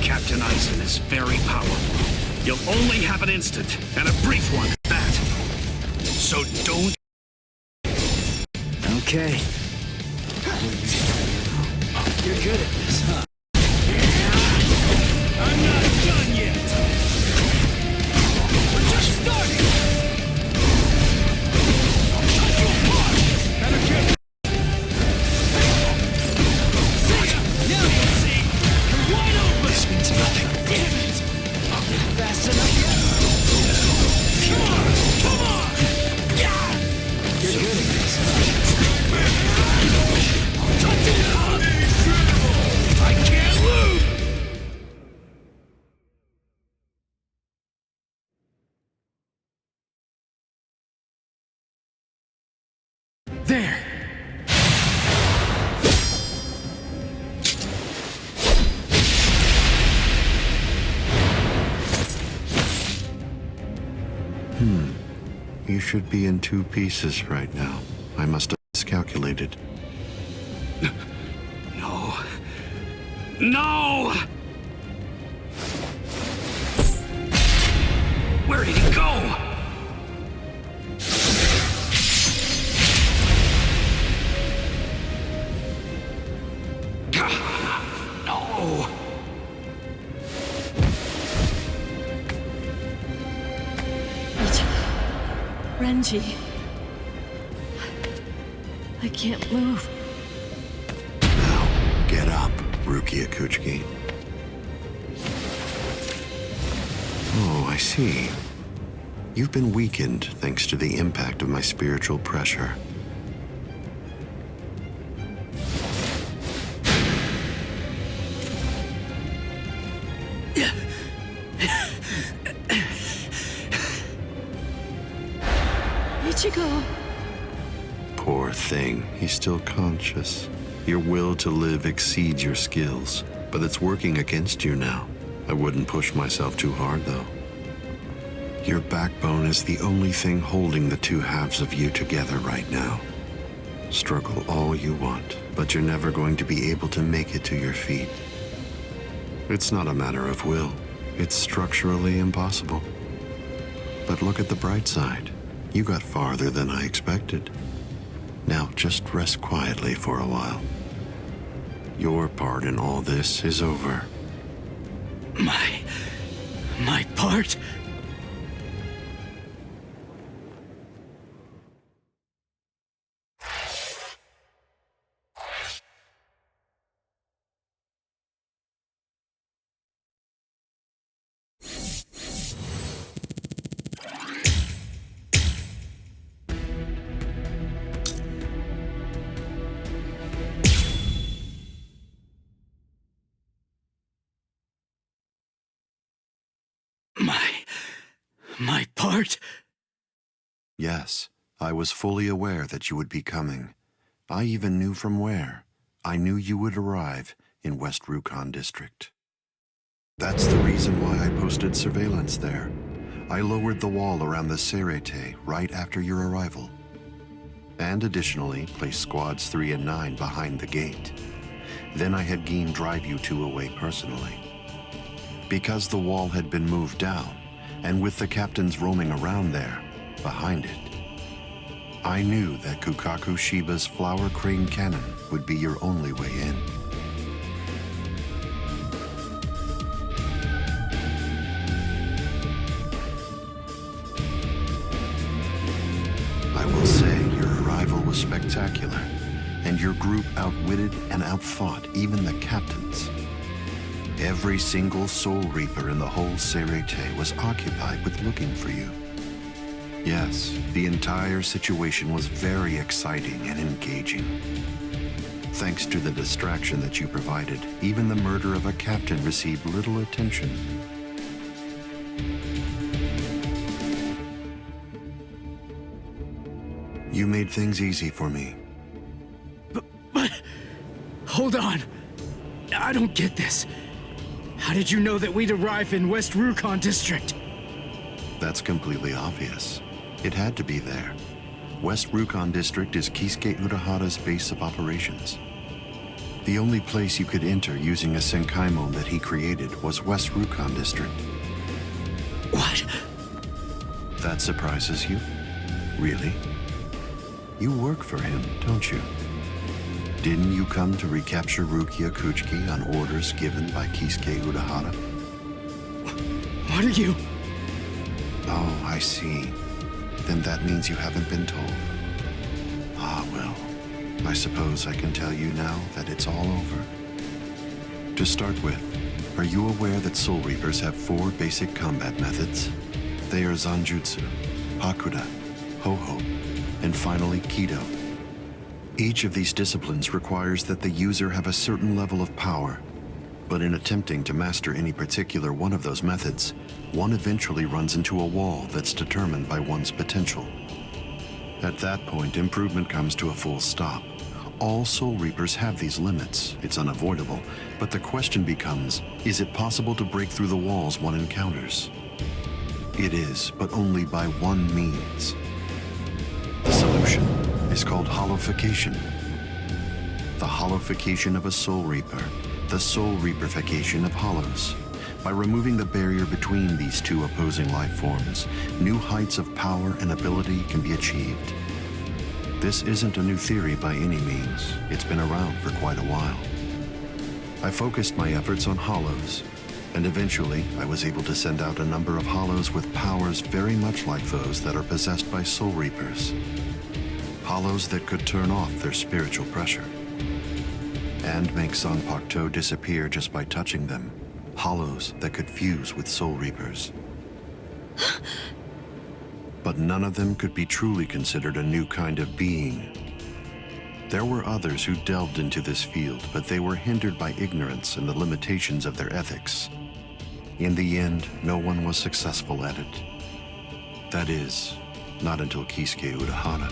Captain Eisen is very powerful. You'll only have an instant, and a brief one at that. So don't... Okay. You're good at this, huh? I'm not done yet! We're just starting! I'll cut you apart! And again! See ya! Now you see! You're wide open! This means nothing. Damn it! I'll get fast enough yet. Come on! Come on! Yeah! You're good at this, huh? Cut it out! I can't lose! There! You should be in 2 pieces right now. I must have miscalculated. No. No! Where did he go? No! Renji. I can't move. Now, get up, Rukia Kuchiki. Oh, I see. You've been weakened thanks to the impact of my spiritual pressure. Ichigo. Poor thing, he's still conscious. Your will to live exceeds your skills, but it's working against you now. I wouldn't push myself too hard, though. Your backbone is the only thing holding the 2 halves of you together right now. Struggle all you want, but you're never going to be able to make it to your feet. It's not a matter of will. It's structurally impossible. But look at the bright side. You got farther than I expected. Now just rest quietly for a while. Your part in all this is over. My part? My part? Yes, I was fully aware that you would be coming. I even knew from where. I knew you would arrive in West Rukon District. That's the reason why I posted surveillance there. I lowered the wall around the Serete right after your arrival. And additionally, placed squads 3 and 9 behind the gate. Then I had Geen drive you 2 away personally. Because the wall had been moved down, and with the captains roaming around there, behind it, I knew that Kukaku Shiba's Flower Crane Cannon would be your only way in. I will say your arrival was spectacular, and your group outwitted and outfought even the captains. Every single Soul Reaper in the whole Serete was occupied with looking for you. Yes, the entire situation was very exciting and engaging. Thanks to the distraction that you provided, even the murder of a captain received little attention. You made things easy for me. But hold on. I don't get this. How did you know that we'd arrive in West Rukon District? That's completely obvious. It had to be there. West Rukon District is Kisuke Urahara's base of operations. The only place you could enter using a Senkaimon that he created was West Rukon District. What? That surprises you? Really? You work for him, don't you? Didn't you come to recapture Rukia Kuchiki on orders given by Kisuke Urahara? What are you? Oh, I see. Then that means you haven't been told. Ah, well, I suppose I can tell you now that it's all over. To start with, are you aware that Soul Reapers have 4 basic combat methods? They are Zanjutsu, Hakuda, Ho-Ho, and finally Kido. Each of these disciplines requires that the user have a certain level of power, but in attempting to master any particular one of those methods, one eventually runs into a wall that's determined by one's potential. At that point, improvement comes to a full stop. All Soul Reapers have these limits. It's unavoidable, but the question becomes, is it possible to break through the walls one encounters? It is, but only by one means. The solution is called hollowification. The hollowification of a Soul Reaper, the Soul Reaperification of hollows. By removing the barrier between these 2 opposing life forms, new heights of power and ability can be achieved. This isn't a new theory by any means. It's been around for quite a while. I focused my efforts on hollows, and eventually I was able to send out a number of hollows with powers very much like those that are possessed by Soul Reapers. Hollows that could turn off their spiritual pressure and make Zanpakuto disappear just by touching them. Hollows that could fuse with Soul Reapers. But none of them could be truly considered a new kind of being. There were others who delved into this field, but they were hindered by ignorance and the limitations of their ethics. In the end, no one was successful at it. That is, not until Kisuke Urahara.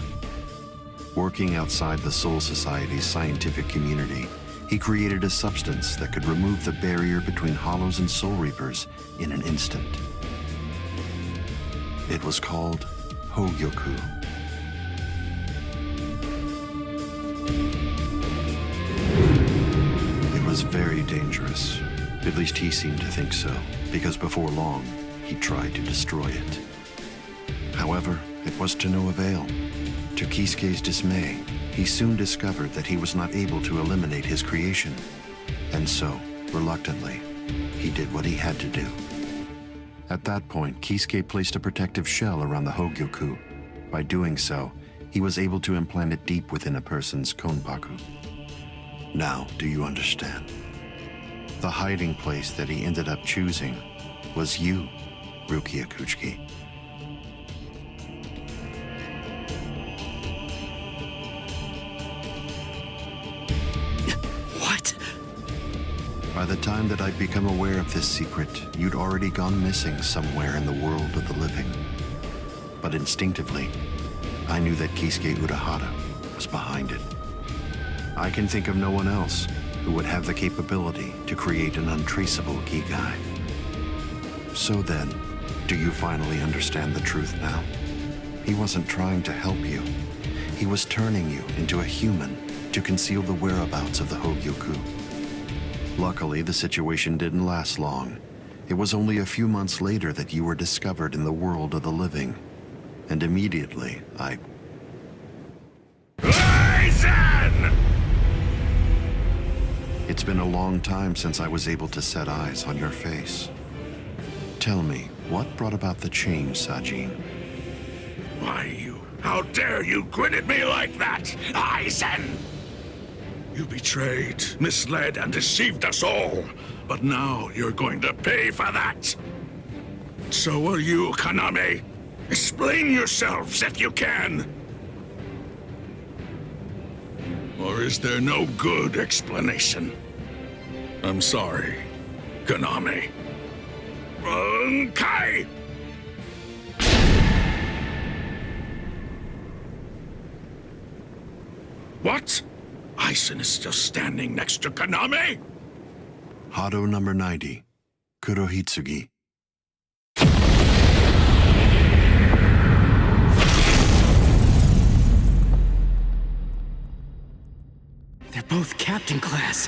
Working outside the Soul Society's scientific community, he created a substance that could remove the barrier between hollows and Soul Reapers in an instant. It was called Hogyoku. It was very dangerous. At least he seemed to think so, because before long, he tried to destroy it. However, it was to no avail. To Kisuke's dismay, he soon discovered that he was not able to eliminate his creation. And so, reluctantly, he did what he had to do. At that point, Kisuke placed a protective shell around the Hogyoku. By doing so, he was able to implant it deep within a person's konpaku. Now, do you understand? The hiding place that he ended up choosing was you, Rukia Kuchiki. What? By the time that I'd become aware of this secret, you'd already gone missing somewhere in the world of the living. But instinctively, I knew that Kisuke Urahara was behind it. I can think of no one else who would have the capability to create an untraceable Kigai. So then, do you finally understand the truth now? He wasn't trying to help you. He was turning you into a human to conceal the whereabouts of the Hogyoku. Luckily, the situation didn't last long. It was only a few months later that you were discovered in the world of the living. And immediately, Aizen! It's been a long time since I was able to set eyes on your face. Tell me, what brought about the change, Sajin? Why, you... How dare you grin at me like that, Aizen? You betrayed, misled, and deceived us all. But now you're going to pay for that. So will you, Kaname. Explain yourselves if you can. Or is there no good explanation? I'm sorry, Kaname. Bunkai! What? Aizen is still standing next to Kaname? Hado number 90, Kurohitsugi. They're both captain class.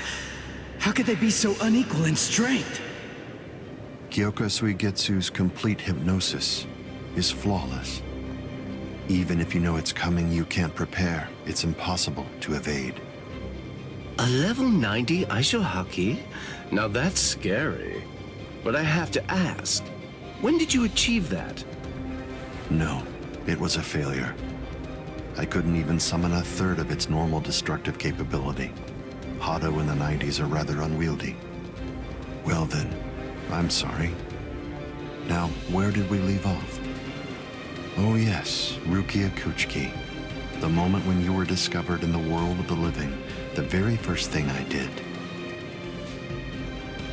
How could they be so unequal in strength? Kyoka Suigetsu's complete hypnosis is flawless. Even if you know it's coming, you can't prepare. It's impossible to evade. A level 90 Aisho Haki? Now that's scary. But I have to ask, when did you achieve that? No, it was a failure. I couldn't even summon a third of its normal destructive capability. Hado in the 90s are rather unwieldy. Well then, I'm sorry. Now, where did we leave off? Oh yes, Rukia Kuchiki. The moment when you were discovered in the world of the living, the very first thing I did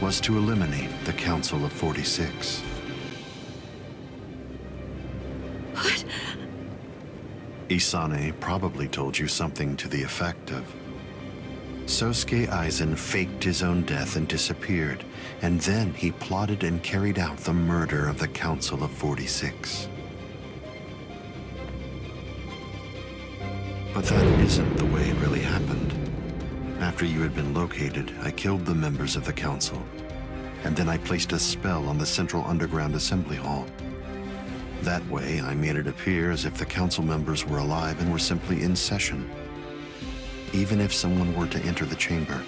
was to eliminate the Council of 46. What? Isane probably told you something to the effect of, Sosuke Aizen faked his own death and disappeared, and then he plotted and carried out the murder of the Council of 46. But that isn't the way it really happened. After you had been located, I killed the members of the Council, and then I placed a spell on the Central Underground Assembly Hall. That way, I made it appear as if the Council members were alive and were simply in session. Even if someone were to enter the chamber,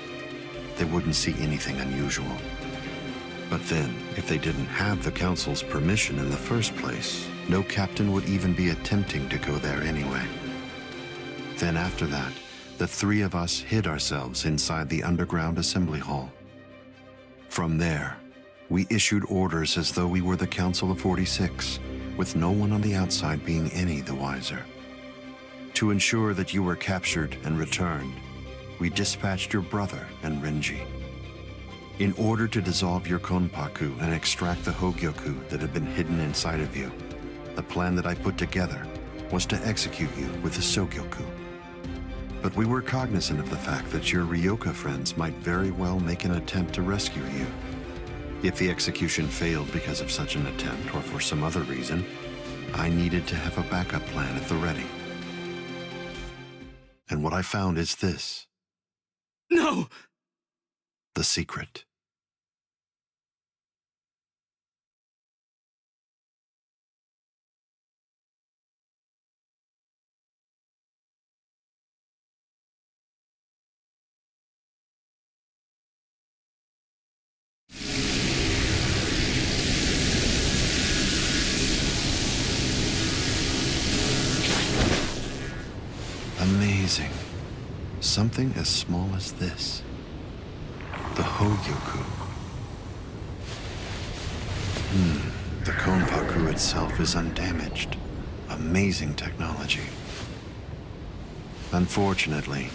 they wouldn't see anything unusual. But then, if they didn't have the Council's permission in the first place, no captain would even be attempting to go there anyway. Then after that, the three of us hid ourselves inside the underground assembly hall. From there, we issued orders as though we were the Council of 46, with no one on the outside being any the wiser. To ensure that you were captured and returned, we dispatched your brother and Renji. In order to dissolve your Konpaku and extract the Hogyoku that had been hidden inside of you, the plan that I put together was to execute you with the Sogyoku. But we were cognizant of the fact that your Ryoka friends might very well make an attempt to rescue you. If the execution failed because of such an attempt or for some other reason, I needed to have a backup plan at the ready. And what I found is this. No! The secret. Amazing. Something as small as this. The Hogyoku. The Konpaku itself is undamaged. Amazing technology. Unfortunately,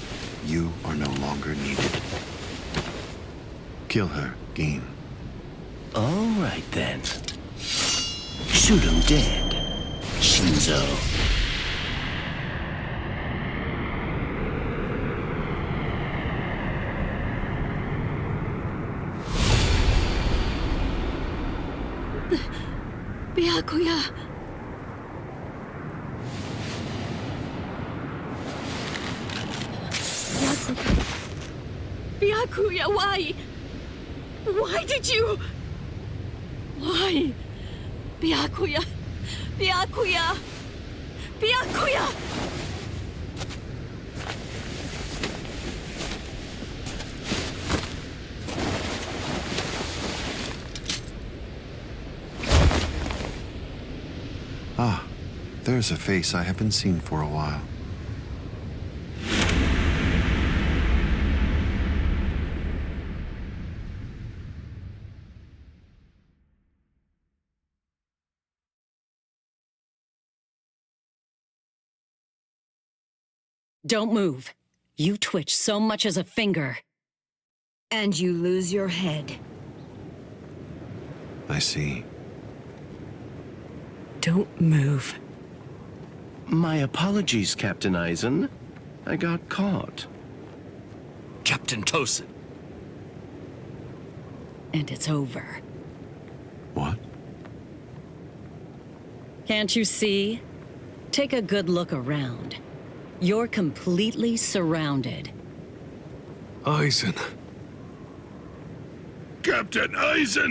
you are no longer needed. Kill her, Gin. All right then. Shoot him dead, Shinzo. Byakuya. Byakuya, why? Why did you? Why? Byakuya. Byakuya. Byakuya. Ah, there's a face I haven't seen for a while. Don't move. You twitch so much as a finger. And you lose your head. I see. Don't move. My apologies, Captain Aizen. I got caught. Captain Tosin. And it's over. What? Can't you see? Take a good look around. You're completely surrounded. Eisen. Captain Eisen!